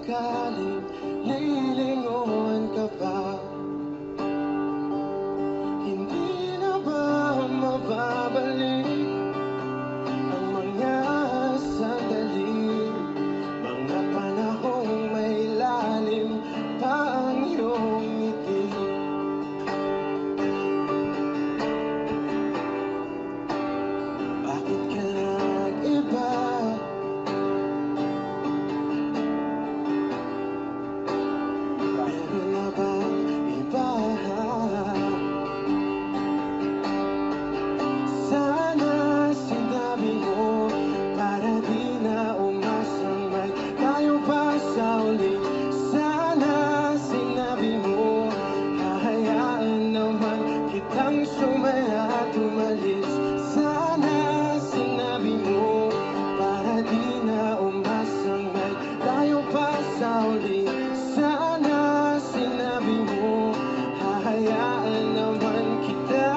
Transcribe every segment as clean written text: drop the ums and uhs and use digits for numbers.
sakaling lilingon ka ba? Hindi na ba mababalik ang mga sandali, mga panahong may lalim pa ang iyong ngiti? Bakit ka nag-iba? Meron na bang iba? Sana sinabi mo para di na umasang may tayo pa sa uli. Sana sinabi mo hahayaan naman kitang sumaya at umalis. Sana sinabi mo para di na umasang may tayo pa sa uli. Sana sinabi mo hahayaan naman kita.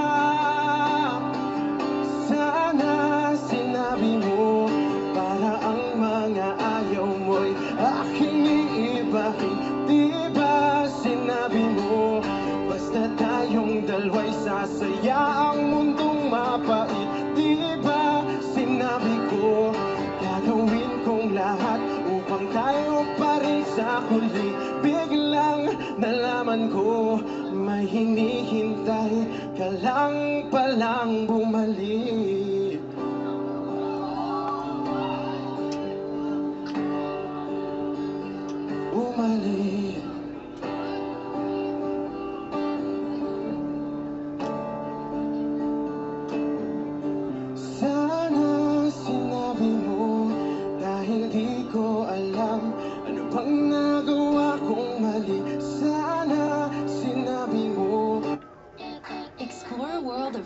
Sana sinabi mo para ang mga ayaw mo'y aking iibahin. Di ba sinabi mo basta tayong dalawa'y sasaya ang mundong mapait? Di ba sinabi ko gagawin kong lahat upang tayo pa rin sa huli? Biglang nalaman ko may hinihintay ka lang palang bumalik. Bumalik. Sana sinabi mo dahil di ko alam ano bang nagawa kong mali. Sana sinabi mo. Explore a world of